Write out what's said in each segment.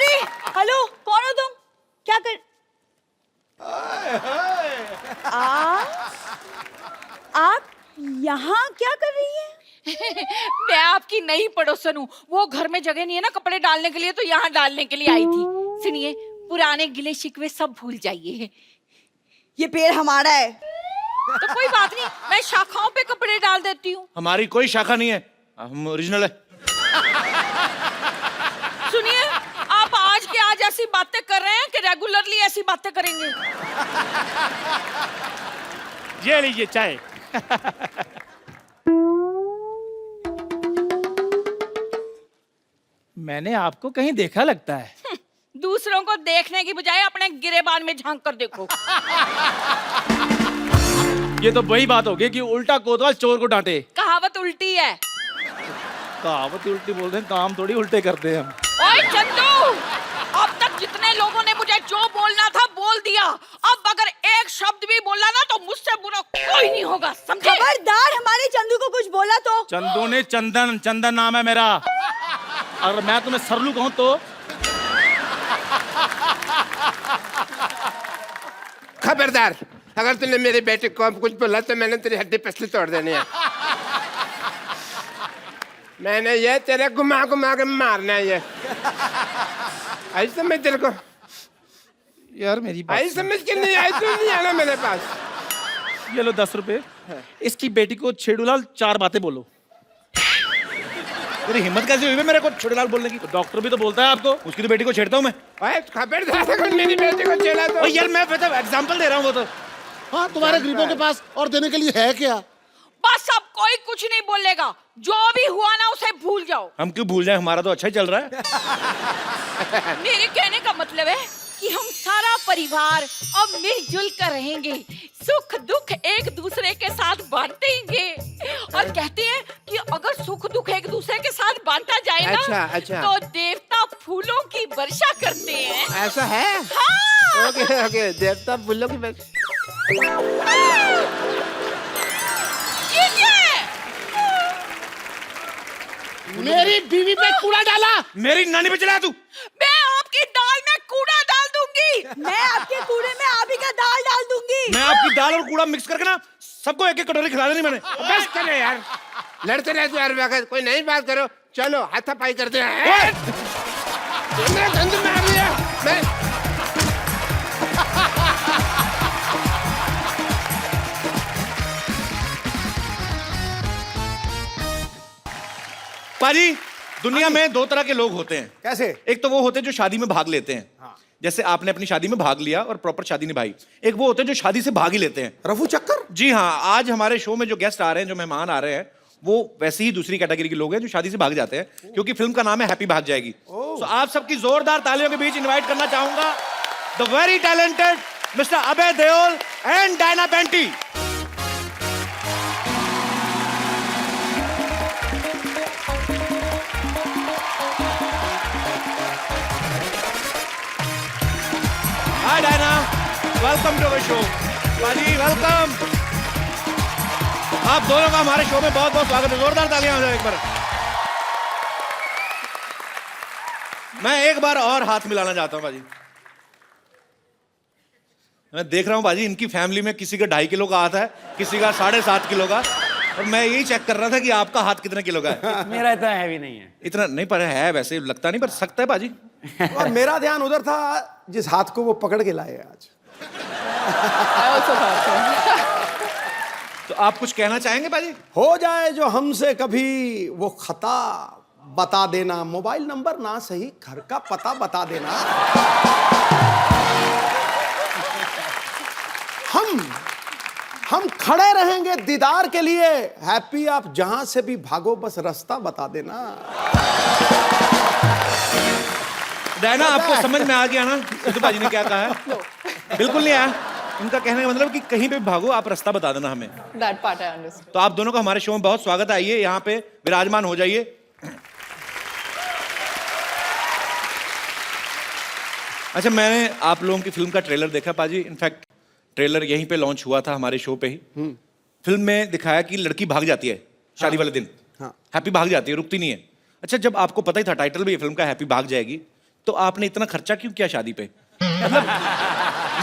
अरे हेलो, कौन हो तुम? क्या कर आप यहाँ क्या कर रही हैं? मैं आपकी नई पड़ोसन हूँ। वो घर में जगह नहीं है ना कपड़े डालने के लिए, तो यहाँ डालने के लिए आई थी। सुनिए, पुराने गिले शिकवे सब भूल जाइए। ये पेड़ हमारा है। तो कोई बात नहीं, मैं शाखाओं पे कपड़े डाल देती हूँ। हमारी कोई शाखा नहीं है, हम ओरिजिनल है। सुनिए, आप आज के आज ऐसी बातें कर रहे हैं कि रेगुलरली ऐसी बातें करेंगे। ये लीजिए चाय। मैंने आपको कहीं देखा लगता है। दूसरों को देखने की बजाय अपने गिरेबान में झांक कर देखो। ये तो वही बात हो गई कि उल्टा कोतवाल चोर को डांटे। कहावत उल्टी है। कहावत उल्टी बोलते हैं, काम थोड़ी उल्टे करते हैं हम। ओए चंदू, अब तक जितने लोगों ने मुझे जो बोलना था बोल दिया। अब अगर एक शब्द भी बोला ना तो मुझसे बुरा कोई नहीं होगा, समझे? खबरदार हमारे चंदू को कुछ बोला तो। चंदू ने चंदन नाम है मेरा। अगर मैं तुम्हें सरलू कहूं तो खबरदार, अगर तूने मेरे बेटे को अब कुछ बोला तो मैंने तेरी हड्डी पसली तोड़ देनी है। मैंने ये तेरे घुमा घुमा के मारना है। ये आई समझ तेरे को? यार मेरी बात आई समझ के नहीं आई तो नहीं आना मेरे पास। ये लो 10 रुपए। इसकी बेटी को छेड़ूलाल 4 बातें बोलो। तेरी हिम्मत कैसे हुई मेरे को छेड़ूलाल बोलने की? डॉक्टर भी तो बोलता है आपको, उसकी तो बेटी को छेड़ता हूँ मैं। ओए खबरदार, अगर मेरी बेटी को छेड़ा तो। यार मैं एग्जांपल दे रहा हूँ वो तो। हाँ, तुम्हारे गरीबों के पास और देने के लिए है क्या? बस अब कोई कुछ नहीं बोलेगा। जो भी हुआ ना उसे भूल जाओ। हम क्यों भूल जाए, हमारा तो अच्छा ही चल रहा है। मेरे कहने का मतलब है कि हम सारा परिवार अब मिलजुल कर रहेंगे, सुख दुख एक दूसरे के साथ बांटेंगे। और कहते हैं कि अगर सुख दुख एक दूसरे के साथ बांटा जाए ना, अच्छा। तो देवता फूलों की वर्षा करते हैं। ऐसा है? हाँ। ओके, देवता फूलों की ये क्या है? मेरी बीवी पे कूड़ा डाला। मेरी नानी पे चला तू। मैं आपकी दाल में कूड़ा डाल दूंगी। मैं आपके कूड़े में आप ही का दाल डाल दूंगी। मैं आपकी दाल और कूड़ा मिक्स करके ना सबको एक एक कटोरी खिला देनी मैंने। बस करो यार, लड़ते रहते यार वक्त, कोई नई बात करो। चलो हाथापाई करते हैं। मेरा धंधा मार लिया मैं। पाजी, दुनिया में 2 तरह के लोग होते हैं। कैसे? एक तो वो होते हैं जो शादी में भाग लेते हैं। हाँ। जैसे आपने अपनी शादी में भाग लिया और प्रॉपर शादी निभाई। एक वो होते हैं जो शादी से भाग ही लेते हैं। रफू चक्कर? जी हाँ, आज हमारे शो में जो गेस्ट आ रहे हैं, जो मेहमान आ रहे हैं, वो वैसे ही दूसरी कैटेगरी के लोग हैं जो शादी से भाग जाते हैं, क्योंकि फिल्म का नाम है हैप्पी भाग जाएगी। तो आप सबकी जोरदार तालियों के बीच इनवाइट करना चाहूंगा the very talented mister Abhay Deol and Diana Penty. Hi Diana, welcome to the show. पाजी वेलकम। आप दोनों का हमारे शो में बहुत बहुत स्वागत है। जोरदार तालियां हो जाए एक बार। मैं एक बार और हाथ मिलाना चाहता हूं बाजी। मैं देख रहा हूं बाजी, इनकी फैमिली में किसी का 2.5 किलो का हाथ है, किसी का 7.5 किलो का, और मैं यही चेक कर रहा था कि आपका हाथ कितने किलो का है। मेरा इतना हैवी नहीं है। इतना नहीं, पर है वैसे, लगता नहीं, पर सकता है बाजी। और मेरा ध्यान उधर था जिस हाथ को वो पकड़ के लाए आज। तो आप कुछ कहना चाहेंगे बाजी? हो जाए जो हमसे कभी वो खता, बता देना। मोबाइल नंबर ना सही, घर का पता बता देना। हम खड़े रहेंगे दीदार के लिए। हैप्पी आप जहां से भी भागो, बस रास्ता बता देना। डायना, आपको समझ में आ गया ना सिद्धू बाजी ने क्या कहा है? बिल्कुल नहीं आया। उनका कहने का मतलब कि कहीं पे भी भागो, आप रास्ता बता देना हमें। That part I understood. तो आप दोनों का हमारे शो में बहुत स्वागत है। आइए यहाँ पे विराजमान हो जाइए। अच्छा, मैंने आप लोगों की फिल्म का ट्रेलर देखा पाजी। इनफैक्ट ट्रेलर यहीं पे लॉन्च हुआ था हमारे शो पे ही। फिल्म में दिखाया कि लड़की भाग जाती है शादी वाले दिन। हाँ। हैप्पी भाग जाती है, रुकती नहीं है। अच्छा, जब आपको पता ही था टाइटल भी ये फिल्म का हैप्पी भाग जाएगी, तो आपने इतना खर्चा क्यों किया शादी पे? मतलब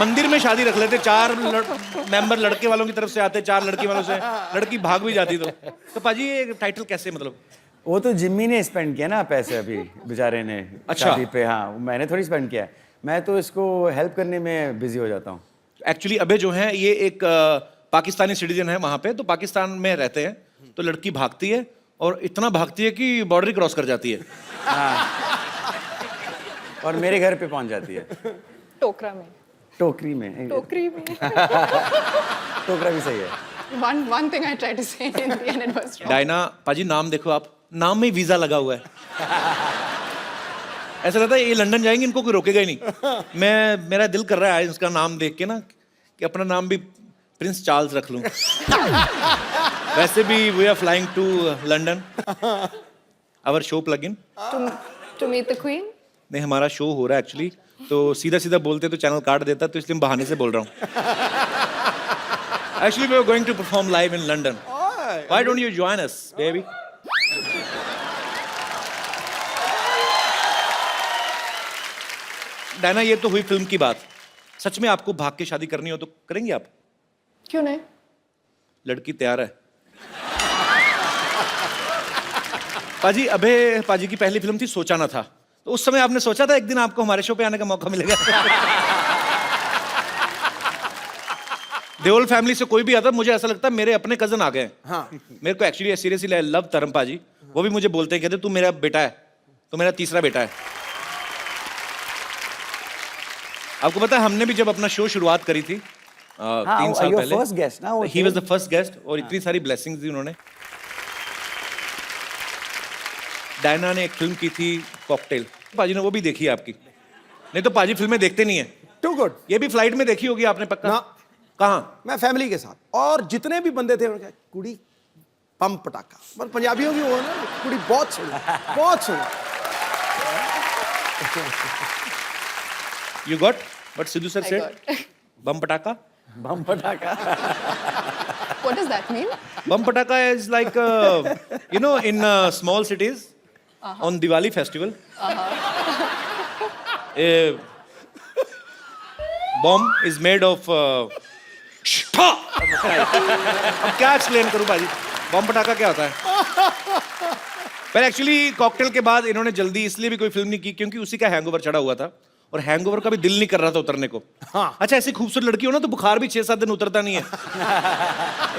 मंदिर में शादी रख लेते, 4 मेंबर लड़के वालों की तरफ से आते, 4 लड़की वालों से, लड़की भाग भी जाती तो पाजी ये टाइटल कैसे मतलब? वो तो जिम्मी ने स्पेंड किया ना पैसे अभी बेचारे ने अच्छा। शादी पे। हाँ, मैंने थोड़ी स्पेंड किया है, मैं तो इसको हेल्प करने में बिजी हो जाता हूँ। एक्चुअली अबे जो है ये एक पाकिस्तानी सिटीजन है वहां पे, तो पाकिस्तान में रहते हैं, तो लड़की भागती है और इतना भागती है कि बॉर्डर क्रॉस कर जाती है। और मेरे घर पे पहुंच जाती है टोकरा में, टोकरी में। टोकरी में। टोकरा भी सही है। One thing I tried to say in the end it was wrong. Diana पाजी नाम देखो आप, नाम में ही वीजा लगा हुआ है। ऐसा लगता है ये लंदन जाएंगे इनको कोई रोकेगा ही नहीं। मेरा दिल कर रहा है इसका नाम देख के ना कि अपना नाम भी प्रिंस चार्ल्स रख लूं। वैसे भी we are flying to London, our show plug in. To meet the queen? नहीं, हमारा शो हो रहा है एक्चुअली, तो सीधा सीधा बोलते तो चैनल काट देता, तो इसलिए बहाने से बोल रहा हूँ। Actually we are going to perform live in London. Why don't you join us baby? Diana ये तो हुई फिल्म की बात, सच में आपको भाग के शादी करनी हो तो करेंगे आप? क्यों नहीं? लड़की तैयार है। पाजी अबे पाजी की पहली फिल्म थी सोचा ना था, तो उस समय आपने सोचा था एक दिन आपको हमारे शो पे आने का मौका मिलेगा? देओल फैमिली से कोई भी आता, मुझे ऐसा लगता है मेरे अपने कजन आ गए। हाँ। मेरे को एक्चुअली सीरियसली आई लव तरम पाजी, वो भी मुझे बोलते हैं, कहते तू मेरा बेटा है, तो मेरा तीसरा बेटा है। आपको पता है हमने भी जब अपना शो शुरुआत करी थी 3 साल पहले, फर्स्ट गेस्ट ना, he was the first guest, और इतनी सारी ब्लेसिंग्स दी उन्होंने। डायना ने एक फिल्म की थी कॉकटेल, पाजी ने वो भी देखी है आपकी? नहीं तो पाजी फिल्में देखते नहीं है। Too good. ये भी फ्लाइट में देखी होगी आपने पक्का? ना। कहाँ? मैं फैमिली के साथ, और जितने भी बंदे थे उन्होंने कहा कुड़ी पम पटाखा, मतलब पंजाबियों की वो है ना, कुड़ी बहुत सुनी, बहुत सुनी। You got what Sidhu sir I said? got. Bum pataka? बम पटाखा। What does that mean? Bum pataka is like, you know, in small cities, on Diwali festival, a bomb is made of अब क्या explain करूं भाजी, बम पटाखा क्या होता है? पर एक्चुअली कॉकटेल के बाद इन्होंने जल्दी इसलिए भी कोई फिल्म नहीं की क्योंकि उसी का हैंगओवर चढ़ा हुआ था, और हैंगओवर का भी दिल नहीं कर रहा था उतरने को। हाँ। अच्छा, ऐसी खूबसूरत लड़की हो ना तो बुखार भी 6-7 दिन उतरता नहीं है।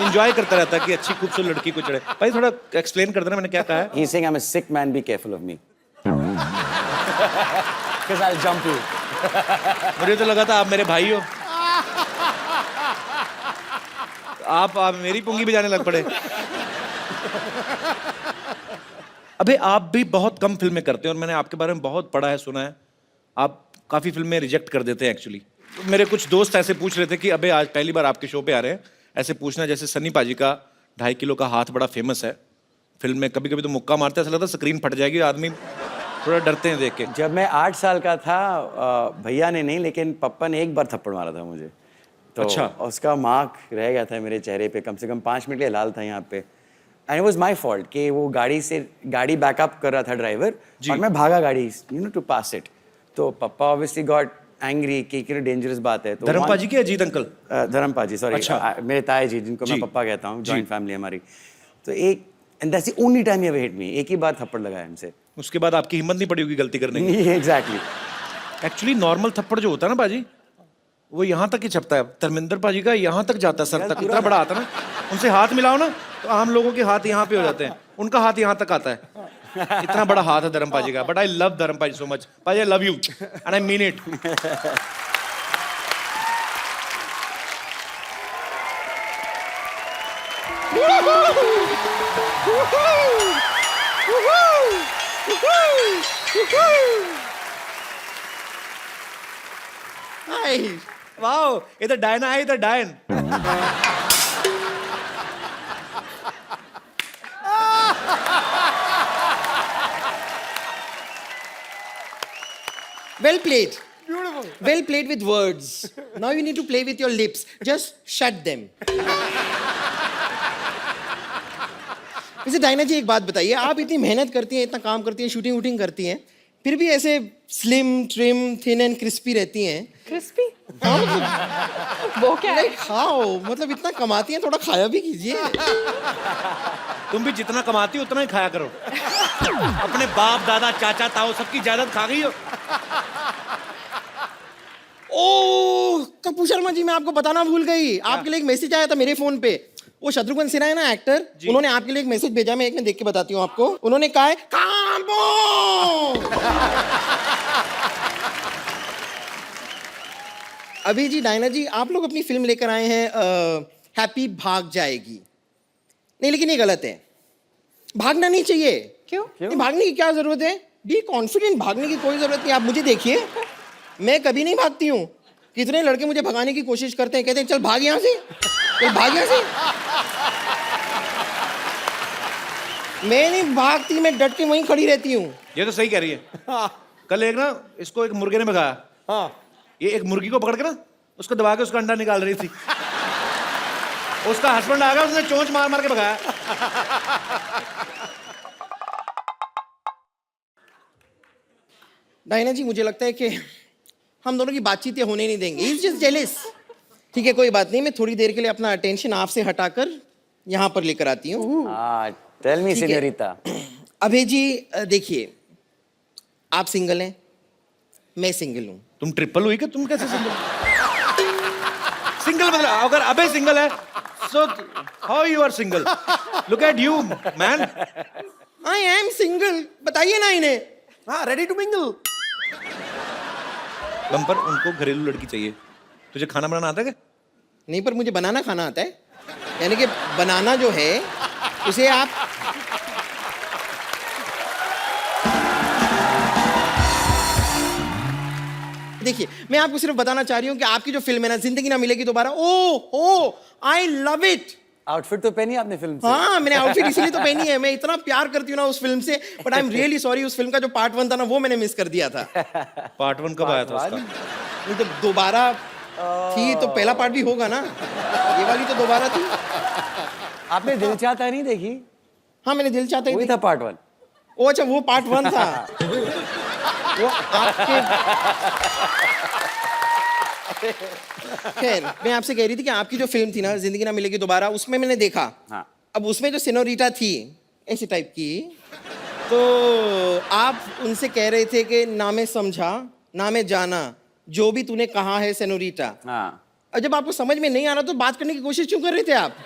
एंजॉय करता रहता है कि अच्छी खूबसूरत लड़की को चढ़े। भाई थोड़ा एक्सप्लेन कर देना मैंने क्या कहा है। He's saying I'm a sick man, be careful of me. Because I'll jump you. मुझे तो लगा था आप मेरे भाई हो, आप मेरी पुंगी भी जाने लग पड़े। अबे आप भी बहुत कम फिल्में करते हैं और मैंने आपके बारे में बहुत पढ़ा है, सुना है, आप काफी फिल्में रिजेक्ट कर देते हैं एक्चुअली। मेरे कुछ दोस्त ऐसे पूछ रहे थे कि अबे आज पहली बार आपके शो पे आ रहे हैं, ऐसे पूछना जैसे सन्नी पाजी का 2.5 किलो का हाथ बड़ा फेमस है फिल्म में, कभी कभी तो मुक्का मारते हैं, ऐसा लगता है स्क्रीन फट जाएगी, आदमी थोड़ा डरते हैं देख के। जब मैं 8 साल का था, भैया ने नहीं लेकिन पप्पा ने एक बार थप्पड़ मारा था मुझे, तो अच्छा। उसका मार्क रह गया था मेरे चेहरे पे, कम से कम 5 मिनट के लिए लाल था यहाँ पे। And it was my fault कि वो गाड़ी बैकअप कर रहा था ड्राइवर, और मैं भागा गाड़ी, you know, to pass it. तो पप्पा ऑब्वियसली गॉट एंग्री कि डेंजरस बात है। तो धर्म पाजी की अजीत अंकल? धर्म पाजी, सॉरी। अच्छा। मेरे ताए जी, जिनको मैं पप्पा कहता हूँ, जॉइंट फैमिली हमारी। तो एक, and that's the only time he ever hit me, एक ही बार थप्पड़ लगाया हमसे। उसके बाद आपकी हिम्मत नहीं पड़ी होगी गलती करने की। एग्जैक्टली। एक्चुअली नॉर्मल थप्पड़ जो होता है ना पाजी, वो यहाँ तक ही छपता है। धर्मेंद्र पाजी का यहाँ तक जाता है, सर तक, इतना बड़ा आता है ना, उनसे हाथ मिलाओ ना तो आम लोगों के हाथ यहाँ पे हो जाते हैं, उनका हाथ यहाँ तक आता है। इतना बड़ा हाथ है धर्म पाजी का। बट आई लव धर्म पाजी सो मच। पाजी आई love you and I mean it. Wow, इधर डायना है, इधर डायन। Well played. Beautiful. Well played with words. Now you need to play with your lips. Just shut them. वैसे Diana जी एक बात बताइए, आप इतनी मेहनत करती हैं, इतना काम करती हैं, शूटिंग वूटिंग करती हैं, फिर भी ऐसे slim trim thin and crispy रहती हैं। Crispy? हाँ मतलब वो क्या है? खाओ, मतलब इतना कमाती हैं, थोड़ा खाया भी कीजिए। तुम भी जितना कमाती हो उतना ही खाया करो। अपने बाप दादा चाचा ताऊ सबकी जायदाद खा गई हो। ओह कपूर शर्मा जी, मैं आपको बताना भूल गई, आपके लिए एक मैसेज आया था मेरे फोन पे। वो शत्रुघ्न सिन्हा है ना एक्टर, उन्होंने आपके लिए एक मैसेज भेजा, मैं एक में देख के बताती हूँ आपको। उन्होंने कहा है कांबो। अभी जी डायना जी, आप लोग अपनी फिल्म लेकर आए हैं हैप्पी भाग जाएगी। नहीं लेकिन ये गलत है, भागना नहीं चाहिए। क्यों? नहीं, भागने की क्या जरूरत है? बी कॉन्फिडेंट, भागने की कोई जरूरत नहीं। आप मुझे देखिए, मैं कभी नहीं भागती हूँ। कितने लड़के मुझे भगाने की कोशिश करते हैं, कहते हैं चल भाग यहाँ से, चल भाग यहाँ से। मैं नहीं भागती, मैं डट के वहीं खड़ी रहती हूँ। ये तो सही कह रही है। कल एक ना इसको एक मुर्गे ने भगाया। हाँ ये एक मुर्गी को पकड़ के ना उसको दबा के उसका अंडा निकाल रही थी। उसका हस्बैंड आ गया, उसने चोंच मार मार के भगाया। डायना जी, मुझे लगता है कि हम दोनों की बातचीत ये होने नहीं देंगे। He's just jealous। ठीक है, कोई बात नहीं, मैं थोड़ी देर के लिए अपना अटेंशन आपसे हटाकर यहाँ पर लेकर आती हूँ। टेल मी ठीक है। सीनियोरिटा। अभय जी देखिए, आप सिंगल हैं, मैं सिंगल हूँ। तुम ट्रिपल हुई कि तुम कैसे सिंगल? सिंगल मतलब अगर अबे सिंगल है so how you are single? Look at you man. I am single, बताइए ना इन्हें। हाँ, रेडी टू मिंगल। बम्पर, उनको घरेलू लड़की चाहिए। तुझे खाना बनाना आता है क्या? नहीं, पर मुझे बनाना खाना आता है। यानी कि बनाना जो है उसे आप देखिए, मैं आपको सिर्फ बताना चाह रही हूँ कि आपकी जो फिल्म है ना, जिंदगी ना मिलेगी दोबारा, ओ आई लव इट। आउटफिट तो पहनी आपने फिल्म से? हाँ, मैंने आउटफिट इसीलिए तो पहनी है। मैं इतना प्यार करती हूँ ना उस फिल्म से, but I am really sorry, उस फिल्म का जो पार्ट 1 था ना, वो मैंने मिस कर दिया था। पार्ट 1 कब आया था उसका? नहीं तो दोबारा थी तो पहला पार्ट भी होगा ना, ये वाली तो दोबारा थी। आपने दिल चाहता है नहीं देखी? हाँ, मैंने दिल चाहता वही ही था पार्ट 1। ओ अच्छा, वो पार्ट 1 था। वो आपके खैर, मैं आपसे कह रही थी कि आपकी जो फिल्म थी ना, जिंदगी ना मिलेगी दोबारा, उसमें मैंने देखा। हाँ। अब उसमें जो सिनोरिटा थी ऐसी टाइप की, तो आप उनसे कह रहे थे कि ना मैं समझा ना मैं जाना, जो भी तूने कहा है सेनोरिटा। हाँ। और जब आपको समझ में नहीं आ रहा तो बात करने की कोशिश क्यों कर रहे थे आप?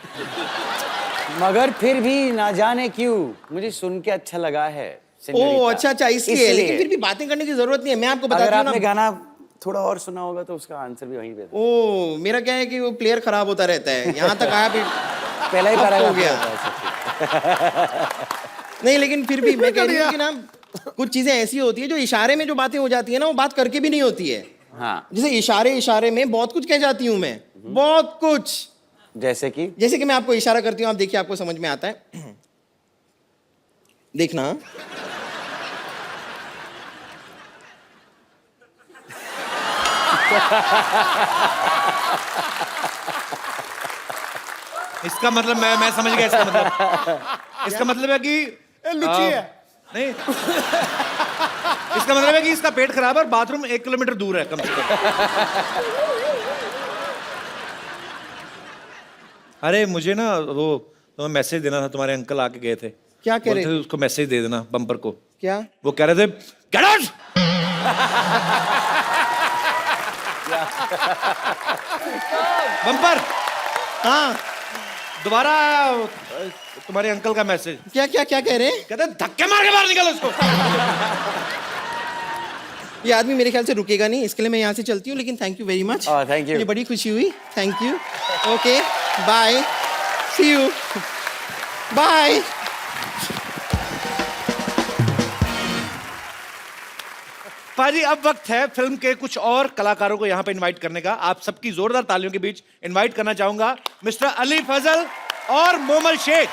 मगर फिर भी ना जाने क्यों मुझे सुन के अच्छा लगा है। ओ अच्छा, इसलिए। लेकिन फिर भी बातें करने की जरूरत नहीं है, मैं आपको बताती अगर हूँ आपने ना। गाना थोड़ा और सुना होगा तो उसका आंसर भी वहीं पे था। ओ, मेरा क्या है कि वो प्लेयर खराब होता रहता है, यहाँ तक आया फिर पहला ही अब पैराग्राफ हो गया। नहीं, लेकिन फिर भी मैं कह रही हूँ कि ना, कुछ चीजें ऐसी होती है जो इशारे में जो बातें हो जाती है ना, वो बात करके भी नहीं होती है। हाँ। जैसे इशारे में बहुत कुछ कह जाती हूँ मैं, बहुत कुछ। जैसे कि मैं आपको इशारा करती हूँ, आप देखिए, आपको समझ में आता है। देखना। इसका मतलब मैं समझ गया। इसका मतलब है कि लुच्ची है। नहीं, इसका मतलब है कि इसका पेट खराब है और बाथरूम 1 किलोमीटर दूर है कम से कम। अरे मुझे ना वो तुम्हें मैसेज देना था, तुम्हारे अंकल आके गए थे। क्या कह रहे बोलते थे उसको मैसेज दे देना बम्पर को। क्या? वो कह रहे थे गेट आउट। बम्पर, हाँ, दोबारा तुम्हारे अंकल का मैसेज। क्या क्या क्या कह रहे हैं? कहते धक्के मार के बाहर निकल उसको। ये आदमी मेरे ख्याल से रुकेगा नहीं, इसके लिए मैं यहाँ से चलती हूँ। लेकिन thank you very much. Thank you. मुझे बड़ी खुशी हुई। Thank you. Okay, bye, see you, bye. पाजी, अब वक्त है फिल्म के कुछ और कलाकारों को यहाँ पे इनवाइट करने का। आप सबकी जोरदार तालियों के बीच इनवाइट करना चाहूंगा मिस्टर अली फजल और मोमल शेख।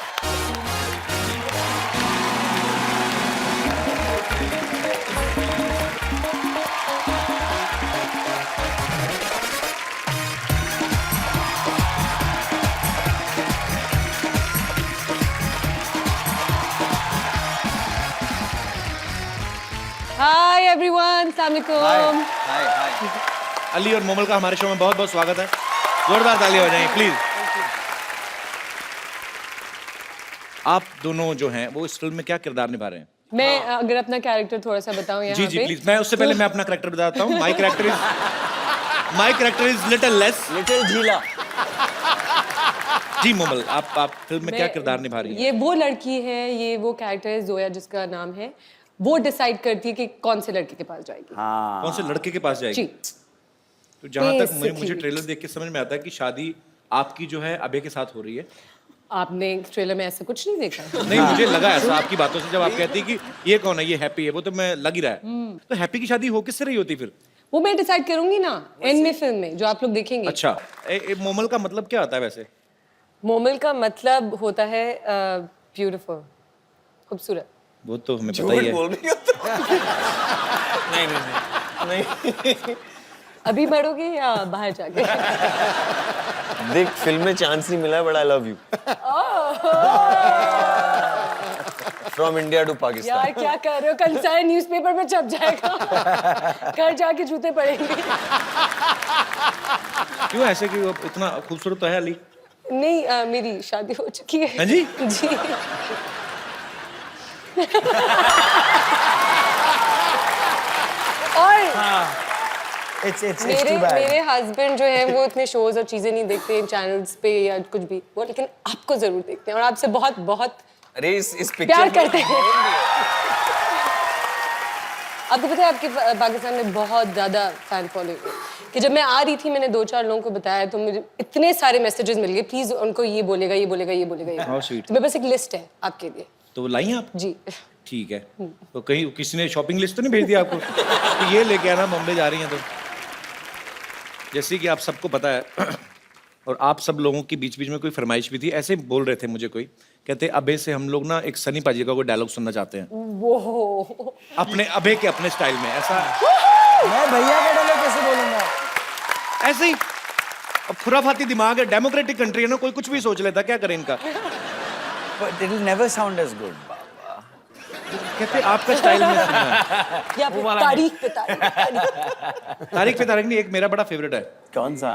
हाय everyone. Assalamualaikum. अली और मोमल का हमारे शो में बहुत बहुत स्वागत है। जोरदार तालियां हो जाएं प्लीज। आप दोनों जो हैं वो इस फिल्म में क्या किरदार निभा रहे हैं? मैं अगर अपना कैरेक्टर थोड़ा सा बताऊं यहाँ जी जी पे, प्लीज। मैं उससे पहले मैं अपना कैरेक्टर बताता हूँ। My character is little less. Little झीला। जी मोमल, आप फिल्म में क्या किरदार निभा रही हैं? ये वो लड़की है, ये वो कैरेक्टर है जोया जिसका नाम है, वो डिसाइड करती है कि कौन से लड़के के पास जाएगी। हाँ। कौन से लड़के के पास जाएगी? जी। तो जहां तक मुझे Basically. ट्रेलर देख के समझ में आता है कि शादी आपकी जो है अभय के साथ हो रही है। आपने ट्रेलर में ऐसा कुछ नहीं देखा? नहीं, मुझे लगा ऐसा आपकी बातों से जब आप कहती है कि ये कौन है, ये हैप्पी है, वो तो मैं लग ही रहा है। तो हैप्पी की शादी हो किससे रही होती फिर? वो मैं डिसाइड करूंगी ना एंड में फिल्म में, जो आप लोग देखेंगे। अच्छा, मोमल का मतलब क्या होता है वैसे? मोमल का मतलब होता है ब्यूटीफुल, खूबसूरत। वो तो हमें पता ही है। नहीं। अभी बढ़ोगे या बाहर जाके? देख फिल्म में चांस नहीं मिला है, but I love you. From India to Pakistan. यार क्या कर रहे हो, कल सारे न्यूज़पेपर में छप जाएगा। घर जाके जूते पड़ेंगे। क्यों ऐसे कि वो इतना खूबसूरत तो है अली? नहीं, मेरी शादी हो चुकी है। हाँ जी? जी। और It's मेरे too bad. मेरे हस्बैंड जो है वो इतने शोज और चीजें नहीं देखते चैनल्स पे या कुछ भी, वो लेकिन आपको जरूर देखते हैं और आपसे बहुत बहुत अरे इस प्यार पिक्चर करते हैं। आपको पता है आपके पाकिस्तान में बहुत ज्यादा फैन फॉलोइंग है कि जब मैं आ रही थी मैंने 2-4 लोगों को बताया तो मुझे इतने सारे मैसेजेस मिल गए, प्लीज उनको ये बोलेगा ये बोलेगा ये बोलेगा ये। How sweet. तो मेरे पास एक लिस्ट है आपके लिए। तो वो लाई हैं आप? जी। ठीक है। तो कहीं किसी ने शॉपिंग लिस्ट तो नहीं भेज दिया आपको कि ये लेके आना, बॉम्बे जा रही हैं? तो जैसे कि आप सबको पता है और आप सब लोगों के बीच बीच में कोई फरमाइश भी थी, ऐसे बोल रहे थे मुझे कोई, कहते अबे से हम लोग ना एक सनी पाजी का कोई डायलॉग सुनना चाहते हैं वो अपने अबे के अपने स्टाइल में। ऐसा मैं भैया का डायलॉग कैसे बोलूंगा? ऐसे ही अब खुराफाती दिमाग है, डेमोक्रेटिक कंट्री है ना, कोई कुछ भी सोच लेता, क्या करें इनका। But it will never sound as good. कहते आपका स्टाइल में सुनना है। या फिर तारीख पे तारीख। तारीख पे तारीख नहीं, एक मेरा बड़ा फेवरेट है। कौन सा?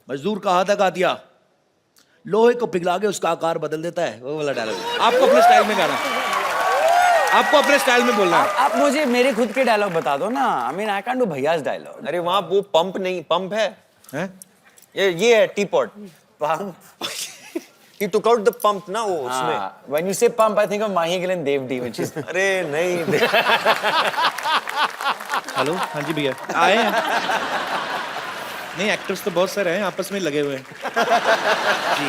मजदूर का हाथ का दिया, लोहे को पिघला के उसका आकार बदल देता है, वो वाला डायलॉग। आपको अपने स्टाइल में गाना, आपको अपने स्टाइल में बोलना है। आप मुझे मेरे खुद के डायलॉग बता दो ना। I mean I can't do भैया's डायलॉग। अरे वहाँ वो पंप नहीं, पंप है, हैं? ये है T pot. He took out the pump ना वो उसमें। When you say pump, I think of Mahi Gill and Dev D, which is अरे नहीं हेलो, हाँ जी भैया आए हैं। नहीं, एक्टर्स तो बहुत सारे हैं, आपस में लगे हुए हैं जी।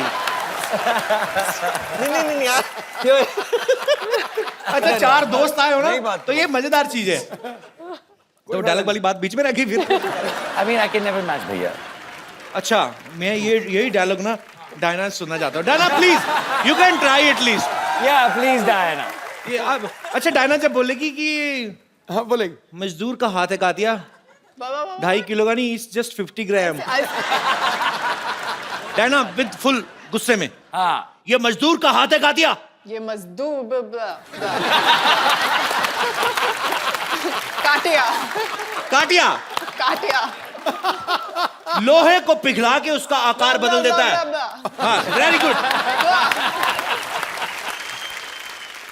नहीं यार, क्यों? अच्छा, 4 दोस्त आए हो नहीं ना, बात तो ये मजेदार चीज है। तो डायलॉग वाली बात बीच में रखी फिर। I mean I can never match भैया। अच्छा, मैं यही डायलॉग ना डायना से सुनना चाहता हूँ। Diana please, you can try at least. Yeah, please Diana। ये आप अच्छा, डायना जब बोलेगी कि हाँ बोलेगी, मजदूर का हाथ है कातिया 2.5 किलो का नहीं, it's just 50 gram. Diana with full गुस्से में, हाँ। ये मजदूर का हाथ है कातिया। ये मजदूर काटिया काटिया काटिया लोहे को पिघला के उसका आकार बदल देता है। हाँ, वेरी गुड।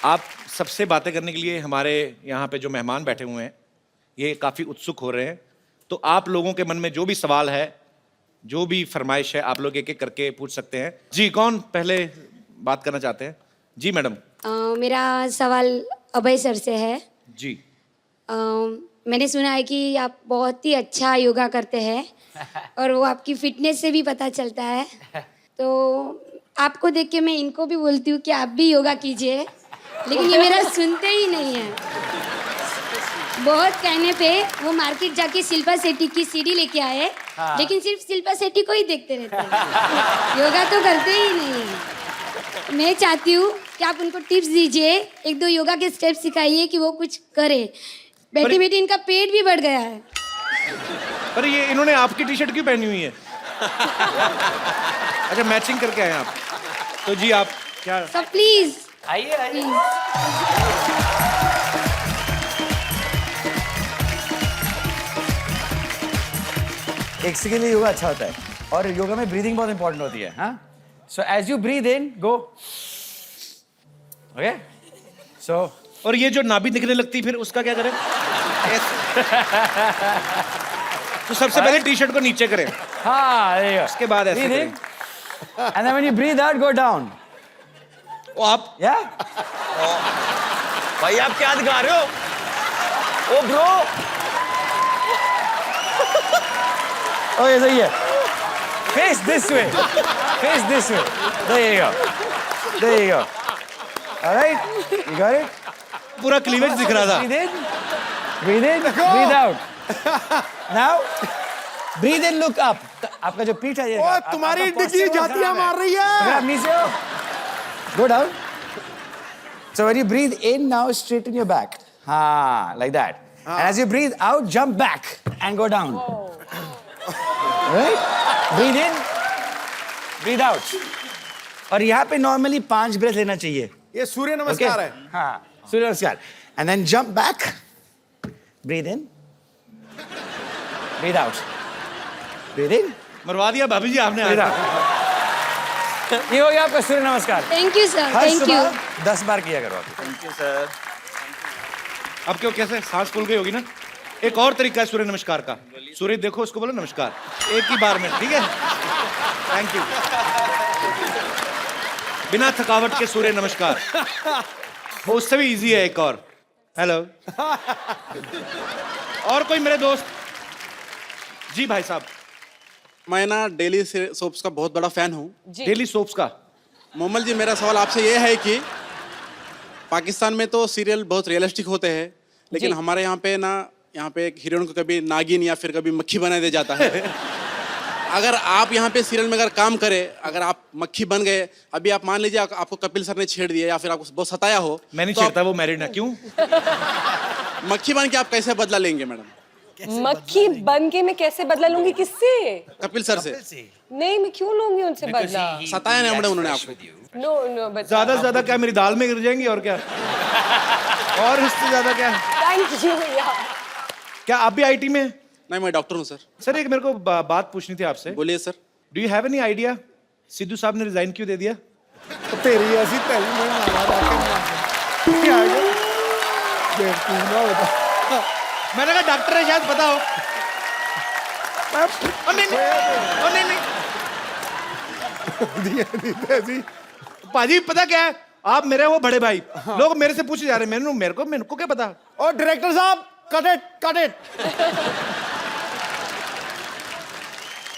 आप सबसे बातें करने के लिए हमारे यहाँ पे जो मेहमान बैठे हुए हैं ये काफी उत्सुक हो रहे हैं, तो आप लोगों के मन में जो भी सवाल है, जो भी फरमाइश है, आप लोग एक एक करके पूछ सकते हैं। जी, कौन पहले बात करना चाहते हैं? जी मैडम। मेरा सवाल अभय सर से है। जी। मैंने सुना है कि आप बहुत ही अच्छा योगा करते हैं और वो आपकी फिटनेस से भी पता चलता है, तो आपको देख के मैं इनको भी बोलती हूँ कि आप भी योगा कीजिए, लेकिन ये मेरा सुनते ही नहीं है। बहुत कहने पे वो मार्केट जाके शिल्पा शेट्टी की सीडी लेके आए, लेकिन सिर्फ शिल्पा शेट्टी को ही देखते रहते हैं, योगा तो करते ही नहीं है। मैं चाहती हूँ कि आप उनको टिप्स दीजिए, 1-2 योगा के स्टेप सिखाइए कि वो कुछ करे। बैठी बैठी इनका पेट भी बढ़ गया है। पर ये इन्होंने आपकी टी शर्ट क्यों पहनी हुई है? अच्छा, मैचिंग करके आए आप। तो जी आप क्या? सब प्लीज आइए। इसके लिए योगा अच्छा होता है और योगा में ब्रीदिंग बहुत इंपॉर्टेंट होती है हाँ so as you breathe in go okay so और ये जो नाभि दिखने लगती फिर उसका क्या करें? तो सबसे पहले टी शर्ट को नीचे करें, हाँ उसके बाद ऐसे breathe in and then when you breathe out go down ओ आप yeah भाई आप क्या दिखा रहे हो? ओ ब्रो okay सही है face this way there you go all right you got it पूरा क्लीवेज दिख रहा था। breathe in breathe out now breathe in look up आपका जो पीठ है ये ओ तुम्हारी डिग्गी जातियां मार रही है। आप नीचे हो go down so when you breathe in now straighten your back हाँ like that and as you breathe out jump back and go down right breathe in breathe out और यहाँ पे normally 5 ब्रेथ लेना चाहिए ये सूर्य नमस्कार है। हाँ सूर्य नमस्कार and then jump back breathe in breathe out breathe in मरवा दिया भाभी जी आपने breathe आज। out ये हो गया आपका सूर्य नमस्कार thank you sir, her thank you. सुबह 10 बार किया करो आप थैंक यू सर। अब क्यों कैसे सांस फूल गई होगी ना? एक और तरीका है सूर्य नमस्कार का। सूर्य देखो उसको बोलो नमस्कार एक ही बार में, ठीक है? Thank you. बिना थकावट के सूर्य नमस्कार वो उससे भी इजी है। एक और हेलो और कोई मेरे दोस्त जी भाई साहब मैं ना डेली सोप्स का बहुत बड़ा फैन हूँ। डेली सोप्स का मोमल जी मेरा सवाल आपसे ये है कि पाकिस्तान में तो सीरियल बहुत रियलिस्टिक होते हैं लेकिन हमारे यहाँ पे एक हीरोइन को कभी नागिन या फिर कभी मक्खी बना दिया जाता है। अगर आप यहाँ पे सीरियल में अगर काम करें, अगर आप मक्खी बन गए, अभी आप मान लीजिए आपको कपिल सर ने छेड़ दिया या फिर आपको बहुत सताया हो, मैं नहीं तो छेड़ता, वो मैरिड है। क्यों? मक्खी बन के आप कैसे बदला लेंगे मैडम? मक्खी बन के मैं कैसे बदला लूंगी? किससे? कपिल सर से। नहीं, मैं क्यों लूंगी उनसे बदला? सताया नहीं मैडम उन्होंने आपको? नो नो बट ज्यादा से ज्यादा क्या मेरी दाल में गिर जाएंगी और क्या? और इससे ज्यादा क्या? थैंक यू भैया। क्या आप भी आईटी में? नहीं मैं डॉक्टर हूँ सर। सर एक मेरे को बात पूछनी थी आपसे। बोलिए sir. Do you have any idea Sidhu साहब ने रिजाइन क्यों दे दिया? तो तेरी ऐसी पहली में मैंने कहा डॉक्टर है शायद पता हो। नहीं नहीं पाजी पता क्या है, आप मेरे वो बड़े भाई। लोग मेरे से पूछे जा रहे हैं, मेरे को क्या पता। और डायरेक्टर साहब कट इट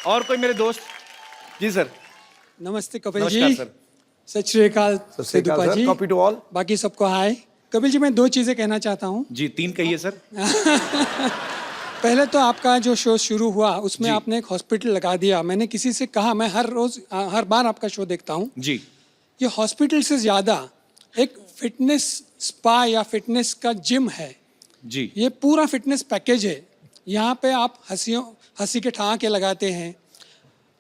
और कोई मेरे दोस्त? जी सर। नमस्ते कपिल नमस्कार जी। सर। सत श्री अकाल सिद्धू पाजी। Copy to all. बाकी सबको हाय। कपिल जी मैं 2 चीजें कहना चाहता हूँ। जी 3 कहिए सर। पहले तो आपका जो शो शुरू हुआ उसमें आपने एक हॉस्पिटल लगा दिया। मैंने किसी से कहा, मैं हर बार आपका शो देखता हूँ जी। ये हॉस्पिटल से ज्यादा एक फिटनेस स्पा या फिटनेस का जिम है जी। ये पूरा फिटनेस पैकेज है। यहाँ पे आप हंसी के ठहाके लगाते हैं,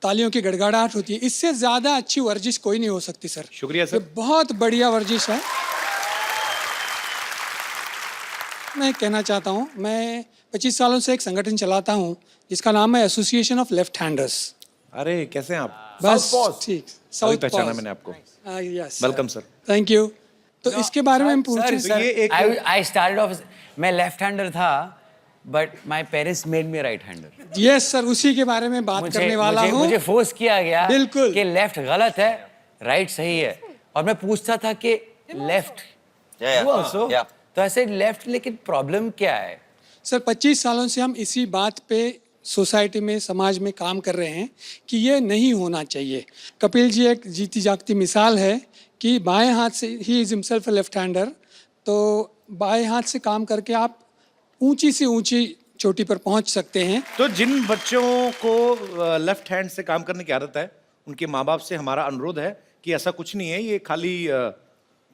तालियों की गड़गड़ाहट होती है। इससे ज्यादा अच्छी वर्जिश कोई नहीं हो सकती सर। शुक्रिया सर। ये बहुत बढ़िया वर्जिश है। मैं कहना चाहता हूँ, मैं 25 सालों से एक संगठन चलाता हूँ जिसका नाम है एसोसिएशन ऑफ लेफ्ट हैंडर्स। अरे कैसे हैं आप? बस ठीक अभी पहचाना मैंने आपको। Yes welcome sir. Thank you. तो इसके बारे में हम पूछें सर, ये एक I started off मैं लेफ्ट हैंडर था but my parents made me right hander. Yes sir, उसी के बारे में बात करने वाला हूँ। मुझे फोर्स किया गया बिल्कुल कि लेफ्ट गलत है राइट सही है और मैं पूछता था कि लेफ्ट तो ऐसे लेफ्ट, लेकिन प्रॉब्लम क्या है? सर 25 सालों से हम इसी बात पे सोसाइटी में समाज में काम कर रहे हैं कि ये नहीं होना चाहिए। कपिल जी एक जीती जागती मिसाल है कि बाएं हाथ से ही इज हिमसेल्फ लेफ्ट हैंडर, तो बाएं हाथ से काम करके आप ऊंची से ऊंची चोटी पर पहुंच सकते हैं। तो जिन बच्चों को लेफ्ट हैंड से काम करने की आदत है उनके माँ बाप से हमारा अनुरोध है कि ऐसा कुछ नहीं है, ये खाली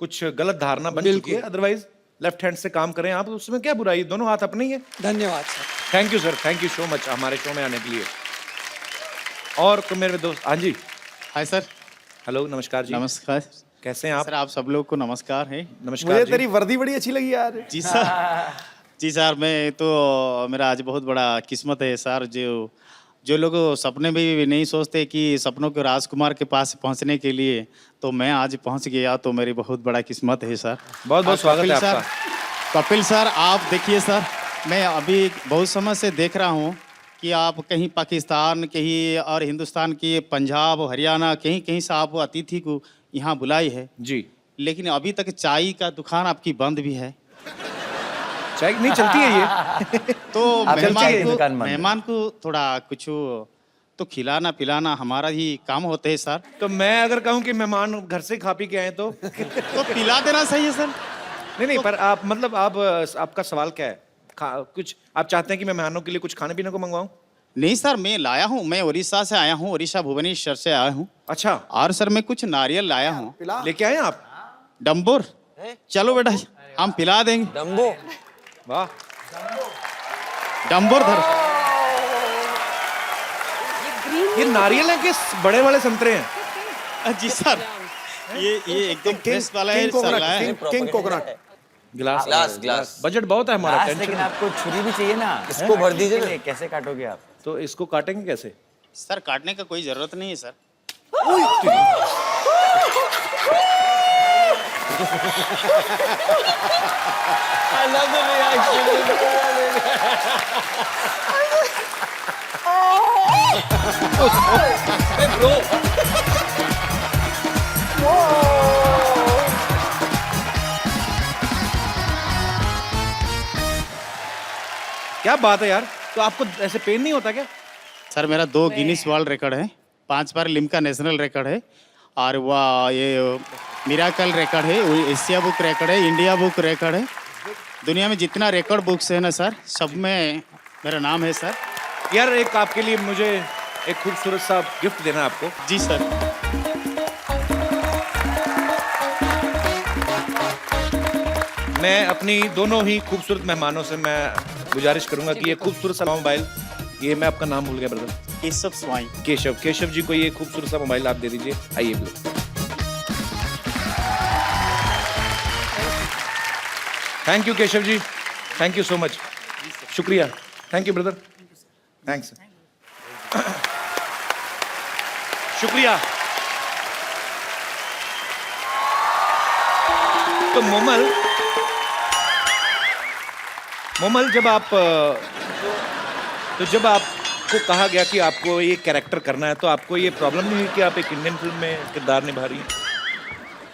कुछ गलत धारणा बन चुकी है। अदरवाइज लेफ्ट हैंड से काम करें आप, उसमें क्या बुराई, दोनों हाथ अपने ही है। धन्यवाद sir. Thank you sir, thank you so much हमारे शो में आने के लिए। और तो मेरे दोस्त, हाँ जी। Hi sir. हेलो, नमस्कार जी। नमस्कार। कैसे हैं आप? सर आप सब लोग को नमस्कार है। नमस्कार मुझे जी। तेरी वर्दी बड़ी अच्छी लगी यार। जी सर। जी सर, मैं तो मेरा आज बहुत बड़ा किस्मत है सर, जो जो लोग सपने में भी नहीं सोचते कि सपनों के राजकुमार के पास पहुंचने के लिए, तो मैं आज पहुंच गया, तो मेरी बहुत बड़ा किस्मत है सर। बहुत बहुत स्वागत है कपिल सर, आपका। कपिल सर आप देखिए सर, मैं अभी बहुत समय से देख रहा हूँ कि आप कहीं पाकिस्तान, कहीं और हिंदुस्तान की पंजाब, हरियाणा, कहीं कहीं से आप अतिथि को यहाँ बुलाई है जी, लेकिन अभी तक चाय का दुकान आपकी बंद भी है। चाय नहीं चलती है ये। तो आप चलती है दुकान बंद। मेहमान को थोड़ा कुछ तो खिलाना पिलाना हमारा ही काम होते है सर। तो मैं अगर कहूँ कि मेहमान घर से खा पी के आए तो तो पिला देना सही है सर। नहीं, पर आप मतलब आप आपका सवाल क्या है? कुछ आप चाहते हैं कि मैं मेहमानों के लिए कुछ खाने पीने को मंगवाऊं? नहीं सर, मैं लाया हूँ, मैं उड़ीसा से आया हूँ, उड़ीसा भुवनेश्वर से आया हूँ। अच्छा, और सर मैं कुछ नारियल लाया हूँ। लेके आए आप? डम्बोर, चलो बेटा हम पिला देंगे। डम्बो, वाह, डम्बोर धर। ये नारियल है कि बड़े वाले संतरे हैं? जी सर, ये एकदम फ्रेश वाला है सर, लाया है। King coconut. गिलास ग्लास, ग्लास। बजट बहुत है हमारा। ग्लास, लेकिन आपको छुरी भी चाहिए ना, इसको भर दीजिए ना। कैसे काटोगे आप? तो इसको काटेंगे कैसे? सर काटने का कोई जरूरत नहीं है sir. I love the reaction. क्या बात है यार, तो आपको ऐसे पेन नहीं होता क्या? सर मेरा 2 गिनीज वर्ल्ड रिकॉर्ड है, 5 बार लिम्का नेशनल रिकॉर्ड है, और वह ये मिराकल रिकॉर्ड है, एशिया बुक रिकॉर्ड है, इंडिया बुक रिकॉर्ड है। दुनिया में जितना रिकॉर्ड बुक्स है ना सर, सब में मेरा नाम है सर। यार एक आपके लिए मुझे एक खूबसूरत सा गिफ्ट देना है आपको। जी सर। मैं अपनी दोनों ही खूबसूरत मेहमानों से मैं गुजारिश करूंगा कि ये खूबसूरत सा मोबाइल, ये मैं आपका नाम भूल गया ब्रदर, केशव स्वाई। केशव जी को ये खूबसूरत सा मोबाइल आप दे दीजिए। आइए brother. Thank you Keshav ji, thank you so much, शुक्रिया, थैंक यू ब्रदर, थैंक्स, शुक्रिया। तो मोमल जब आपको कहा गया कि आपको ये कैरेक्टर करना है, तो आपको ये प्रॉब्लम नहीं हुई कि आप एक इंडियन फिल्म में किरदार निभा रही हैं?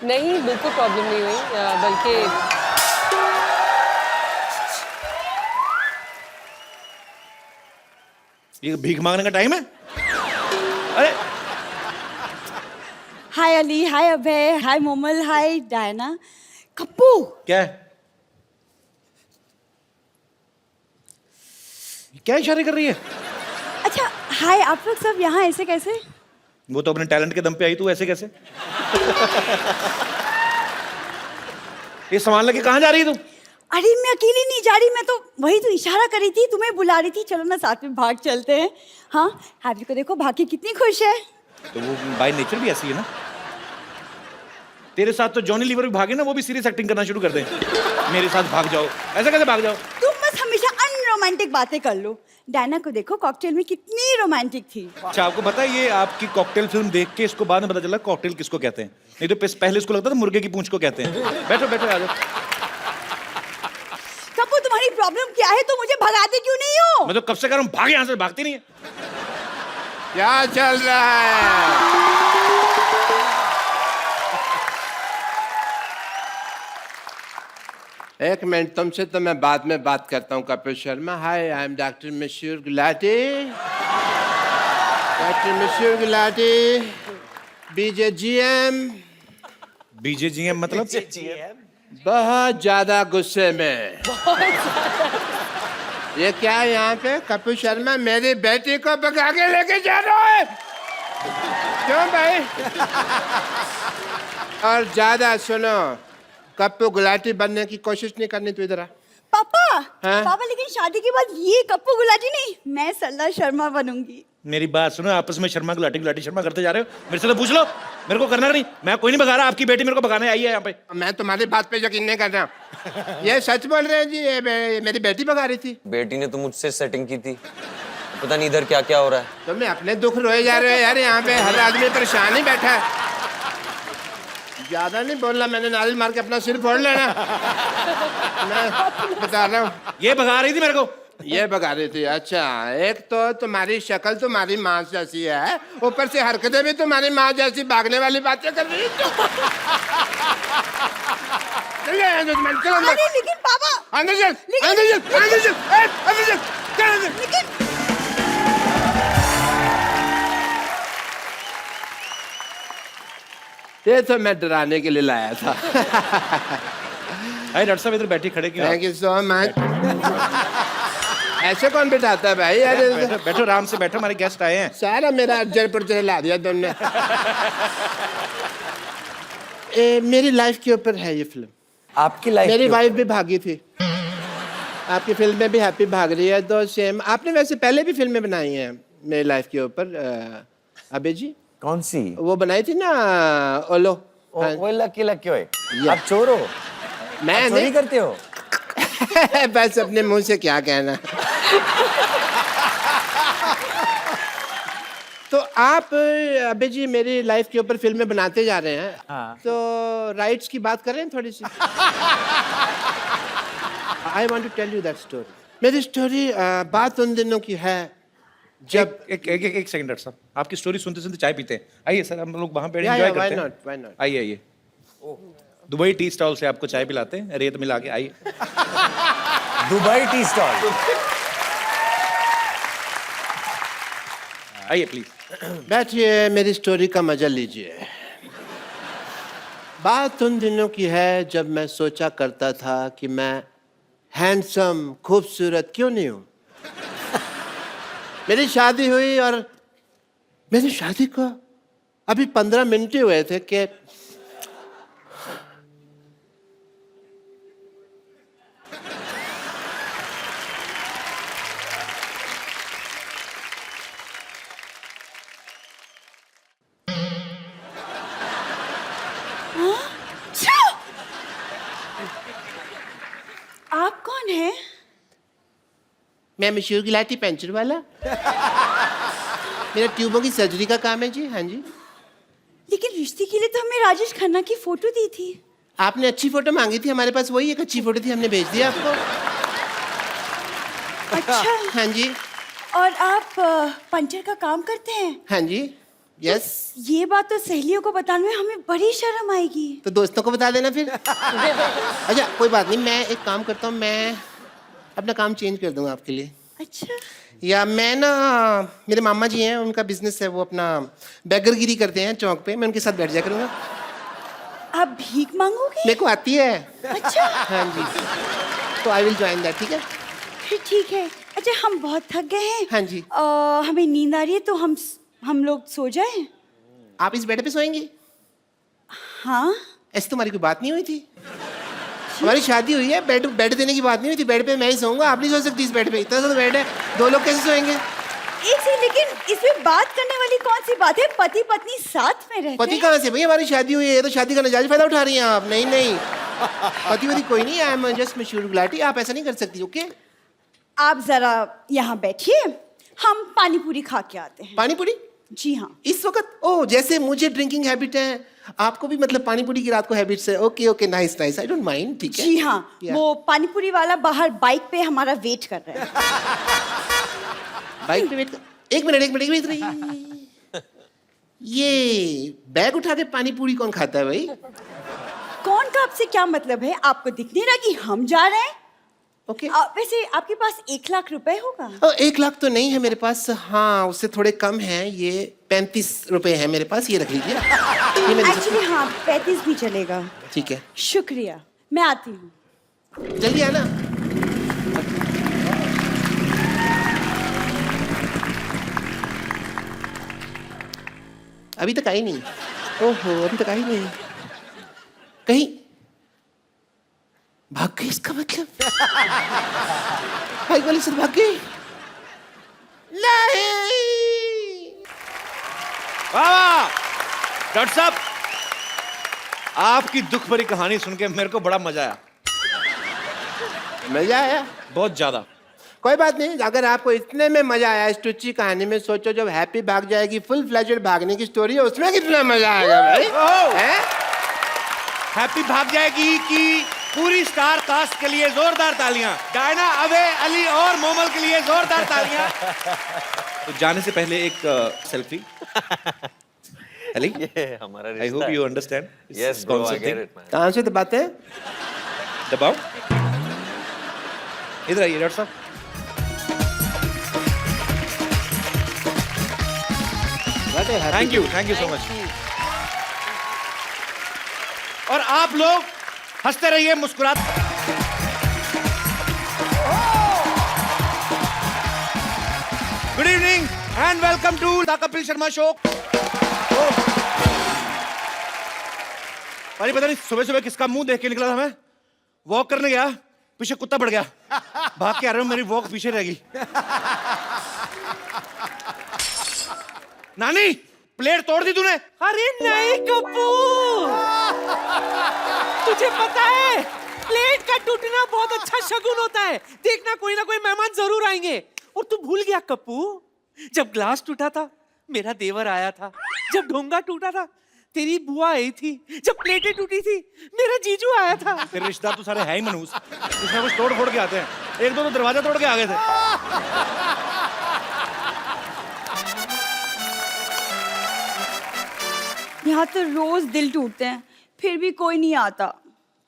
नहीं, बिल्कुल प्रॉब्लम नहीं हुई, बल्कि ये भीख मांगने का टाइम है? अरे हाय अली, हाय अभय, हाय मोमल, हाय डायना। कप्पू, क्या है? क्या इशारे कर रही है? अच्छा हाय, आप लोग सब यहाँ ऐसे कैसे? वो तो अपने टैलेंट के दम पे आई, तू ऐसे कैसे? ये सामान लेके कहाँ जा रही है तू? अरे मैं अकेली नहीं जा रही, मैं तो वही तो इशारा कर रही थी, तुम्हें बुला रही थी, चलो ना साथ में भाग चलते हैं। हाँ, हैप्पी को देखो, भाग के कितनी खुश है। तो वो बाय नेचर भी ऐसी है ना। तेरे साथ तो जॉनी लीवर भी भागे ना, वो भी सीरियस एक्टिंग करना शुरू कर दे। मेरे साथ भाग जाओ, ऐसे कैसे भाग जाओ? तुम बस हमेशा अनरोमांटिक बातें कर लो। डायना को देखो, कॉकटेल में कितनी रोमांटिक थी। अच्छा, आपको पता है ये आपकी कॉकटेल फिल्म देख के इसको बाद में पता चला कॉकटेल किसको कहते हैं। नहीं तो पहले इसको लगता था मुर्गे की पूंछ को कहते हैं। बैठो बैठो, आ जाओ। कप्पू तुम्हारी प्रॉब्लम क्या है, तो मुझे भगाते क्यों नहीं हो? मैं तो कब से कह रहा हूँ भाग यहाँ से, भागती नहीं है। क्या चल रहा है? एक मिनट, तुमसे तो मैं बाद में बात करता हूँ कपिल शर्मा। हाय, आई एम डॉक्टर मशहूर गुलाटी, डॉक्टर मशहूर गुलाटी, बीजेजीएम। बीजेजीएम मतलब? बहुत ज्यादा गुस्से में। ये क्या है यहाँ पे? कपिल शर्मा मेरी बेटी को भगा के लेके जा रहा है। क्यों भाई? और ज्यादा सुनो, कप्पू गुलाटी बनने की कोशिश नहीं करनी। तू इधर आ। पापा, हाँ? पापा लेकिन शादी के बाद ये कप्पू गुलाटी नहीं, मैं सरला शर्मा बनूंगी। मेरी बात सुनो, आपस में शर्मा गुलाटी शर्मा करते जा रहे हो। मेरे से तो पूछ लो, मेरे को करना नहीं। मैं कोई नहीं भगा रहा, आपकी बेटी मेरे को भगाने आई है यहाँ पे। मैं तुम्हारी बात पे यकीन नहीं कर रहा। ये सच बोल रहे हैं जी, ये मेरी बेटी भगा रही थी। बेटी ने तो मुझसे सेटिंग की थी। पता नहीं इधर क्या क्या हो रहा है। तो मैं अपने दुख रोए जा रहे हो यार, यहाँ पे हर आदमी परेशान ही बैठा है। ज्यादा नहीं बोलना, मैंने नारियल मार के अपना सिर फोड़ लेना। मैं बता रहा हूँ। ये भगा रही थी मेरे को। ये भगा रही थी, अच्छा। एक तो तुम्हारी शक्ल तुम्हारी माँ जैसी है, ऊपर से हरकतें भी तुम्हारी माँ जैसी, भागने वाली बातें कर रही है। लेकिन पापा, अंदर चल, अंदर चल, अंदर चल, अंदर चल, चल अंदर। ये तो मैं डराने के लिए लाया था। अरे डॉक्टर साहब इधर बैठी खड़े क्यों? Thank you so much. ऐसे कौन बिठाता है भाई? बैठो, बैठो आराम से बैठो, हमारे गेस्ट आए हैं। सारा मेरा जयपुर से हिला दिया तुमने। मेरी लाइफ के ऊपर है ये फिल्म। आपकी लाइफ मेरी वाइफ भी भागी थी, आपकी फिल्म में भी हैप्पी भाग रही है, तो सेम। आपने वैसे पहले भी फिल्में बनाई हैं मेरी लाइफ के ऊपर, अबे जी। कौन सी? वो बनाई थी ना, ओलो। वो लकी लकी होए। आप चोर हो? मैं नहीं करते हो? बस अपने मुंह से क्या कहना। तो आप अबे जी मेरी लाइफ के ऊपर फिल्में बनाते जा रहे हैं। हाँ। तो राइट्स की बात करें थोड़ी सी। I want to tell you that story. मेरी स्टोरी बात उन दिनों की है जब एक सेकंड डॉक्टर साहब, आपकी स्टोरी सुनते सुनते चाय पीते हैं। आइए सर, हम लोग वहाँ पे एंजॉय करते हैं। Why not. आइए आइए, दुबई टी स्टॉल से आपको चाय पिलाते हैं, रेत मिला के। आइए। Dubai tea stall. आइए प्लीज। बैठिए, मेरी स्टोरी का मजा लीजिए। बात उन दिनों की है जब मैं सोचा करता था कि मैं हैंडसम, खूबसूरत क्यों नहीं हूं। मेरी शादी हुई और मेरी शादी को अभी 15 मिनट ही हुए थे कि आप कौन हैं? मैं मशहूर गिलाटी पेंचर वाला। मेरा ट्यूबों की सर्जरी का काम है जी। हाँ जी। लेकिन रिश्ते के लिए तो हमें राजेश खन्ना की फोटो दी थी। आपने अच्छी फोटो मांगी थी, हमारे पास वही एक अच्छी फोटो थी, हमने भेज दिया आपको। अच्छा। हाँ जी। और आप पंचर का काम करते हैं? हाँ जी। यस। ये बात तो सहेलियों को बताने में हमें बड़ी शर्म आएगी। तो दोस्तों को बता देना फिर। अच्छा कोई बात नहीं, मैं एक काम करता हूँ, मैं अपना काम चेंज कर दूंगा आपके लिए। अच्छा। या मैं ना, मेरे मामा जी हैं, उनका बिजनेस है, वो अपना बेगरगिरी करते हैं चौक पे, मैं उनके साथ बैठ जाया करूंगा। आप भीख मांगोगे? मेरे को आती है। अच्छा। हाँ जी। तो आई विल ज्वाइन दैट। ठीक है। फिर ठीक है। अच्छा हम बहुत थक गए हैं। हाँ जी। हमें नींद आ रही है, तो हम लोग सो जाएं? आप इस बेड पे सोएंगे? हाँ। ऐसी तुम्हारी कोई बात नहीं हुई थी। हमारी शादी हुई है, बेड देने की बात नहीं हुई थी। बेड पे मैं ही सोऊंगा, आप नहीं सो सकती इस बेड पे। इतना सा बेड है, दो लोग कैसे सोएंगे? एक सेकंड, लेकिन इसमें बात करने वाली कौन सी बात है? पति पत्नी साथ में रहते पति हैं। कहाँ से भाई? हमारी शादी हुई है, ये तो शादी का नजायज फायदा उठा रही हैं आप। नहीं नहीं, पति वति कोई नहीं है। आई एम जस्ट मशहूर गुलाटी। आप ऐसा नहीं कर सकती। ओके। आप जरा यहाँ बैठिए, हम पानी पूरी खा के आते हैं। पानी पूरी? जी हाँ। इस वक्त? ओ, जैसे मुझे ड्रिंकिंग हैबिट है, आपको भी मतलब पानी पूरी की रात को हैबिट्स है। Okay okay, nice nice, I don't mind. ठीक है। जी हाँ। Yeah. वो पानी पूरी वाला बाहर बाइक पे हमारा वेट कर रहा है। बाइक पे वेट कर। एक मिनट रही। ये बैग उठा के पानी पूरी कौन खाता है भाई? कौन का आपसे क्या मतलब है? आपको दिख नहीं रहा कि हम जा रहे हैं? ओके। वैसे आपके पास 1 लाख रुपए होगा? 1 लाख तो नहीं है मेरे पास। हाँ, उससे थोड़े कम है। ये 35 रुपए है मेरे पास, ये रख लीजिए। ये मैं दे सकता एक्चुअली हाँ, 35 भी चलेगा। हूँ। ठीक है। शुक्रिया, मैं आती हूँ। जल्दी आना। अभी तक आई नहीं। ओहो, अभी तक आई नहीं। कहीं भाग गई इसका मतलब? भाई वाली सर भाग गई? नहीं। वाह डॉक्टर साहब, आपकी दुख भरी कहानी सुन के मेरे को बड़ा मजा आया। मजा आया? बहुत ज्यादा। कोई बात नहीं, अगर आपको इतने में मजा आया इस टुच्ची कहानी में, सोचो जब हैप्पी भाग जाएगी, फुल फ्लैजेड भागने की स्टोरी है, उसमें कितना मजा आएगा भाई। हैं? हैप्पी भाग जाएगी कि पूरी स्टार कास्ट के लिए जोरदार तालियां, डायना, अभय, अली और मोमल के लिए जोरदार तालियां। तो जाने से पहले एक सेल्फी। अली, ये हमारा I hope you understand. Yes bro, I get it man. कहाँ से दबाते हैं? दबाओ, इधर आइए डॉक्टर साहब। Thank you so much. और आप लोग हंसते रहिए, मुस्कुराते। Good evening and welcome to the Kapil Sharma show. अरे पता नहीं सुबह सुबह किसका मुंह देख के निकला था मैं। वॉक करने गया, पीछे कुत्ता पड़ गया, भाग के आ रहा हूं, मेरी वॉक पीछे रह गई। नानी, प्लेट तोड़ दी तूने? अरे नहीं कपूर, तुझे पता है प्लेट का टूटना बहुत अच्छा शगुन होता है। देखना कोई ना कोई मेहमान जरूर आएंगे। और तू भूल गया कप्पू, जब ग्लास टूटा था मेरा देवर आया था, जब ढोंगा टूटा था तेरी बुआ आई थी, जब प्लेटें टूटी थी मेरा जीजू आया था। तेरे रिश्तेदार तो सारे है ही मनहूस, कुछ ना कुछ तोड़ फोड़ के आते हैं। एक दो तो दरवाजा तोड़ के आ गए थे। यहाँ तो रोज दिल टूटते हैं, फिर भी कोई नहीं आता।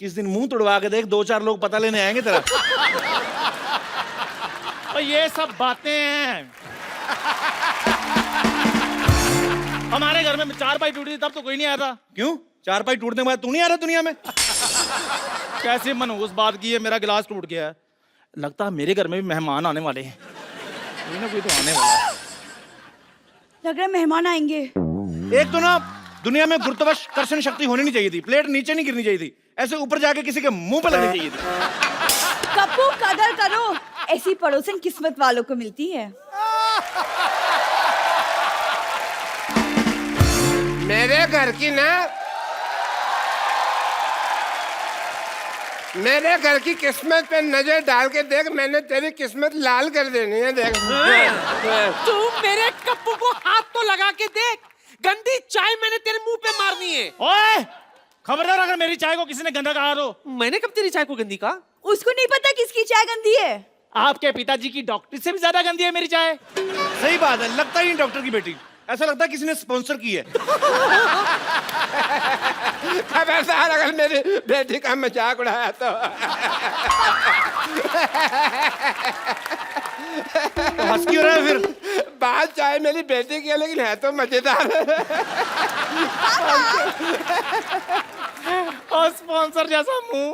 किस दिन मुंह तोड़वा के देख, 2-4 लोग पता लेने आएंगे तेरा। और ये सब बातें हैं। हमारे घर में 4 पाई टूटी थी तब तो कोई नहीं आया था। क्यों? 4 पाई टूटने के बाद तू नहीं आ रहा दुनिया में? कैसे मनहूस बात की है, मेरा गिलास टूट गया है। लगता है मेरे घर में भी मेहमान आने वाले हैं। कोई ना कोई तो आने वाला है। लग रहा है मेहमान आएंगे। एक तो ना दुनिया में गुरुत्वाकर्षण शक्ति होनी नहीं चाहिए थी, प्लेट नीचे नहीं गिरनी चाहिए थी, ऐसे ऊपर जाके किसी के मुंह पे लगनी चाहिए थी। कप्पू कदर करो, ऐसी पड़ोसन किस्मत वालों को मिलती है। मेरे घर की ना, मेरे घर की किस्मत पे नजर डाल के देख, मैंने तेरी किस्मत लाल कर देनी है। देख तू मेरे कप्पू को हाथ तो लगा के देख, गंदी चाय मैंने तेरे मुंह पे मारनी है। ओए, खबरदार अगर मेरी चाय को किसी ने गंदा कहा तो। मैंने कब तेरी चाय को गंदी कहा? उसको नहीं पता किसकी चाय गंदी है। आपके पिताजी की डॉक्टर से भी ज्यादा गंदी है मेरी चाय। सही बात है, लगता ही नहीं डॉक्टर की बेटी, ऐसा लगता है किसी ने स्पॉन्सर की है। खबरदार अगर मेरी बेटी का मजाक उड़ाया तो। हंस क्यों रहा है फिर? बात चाहे मेरी बेटी की है, लेकिन है तो मजेदार। और स्पॉन्सर जैसा मुंह।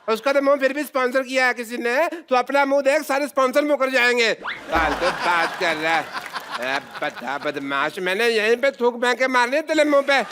उसका तो मुंह फिर भी स्पॉन्सर किया है किसी ने। तो अपना मुंह देख, सारे स्पॉन्सर मुकर जाएंगे। फालतू बात कर रहा है बदमाश। मैंने यहीं पे थूक फेंक के मारने तेरे मुंह पे।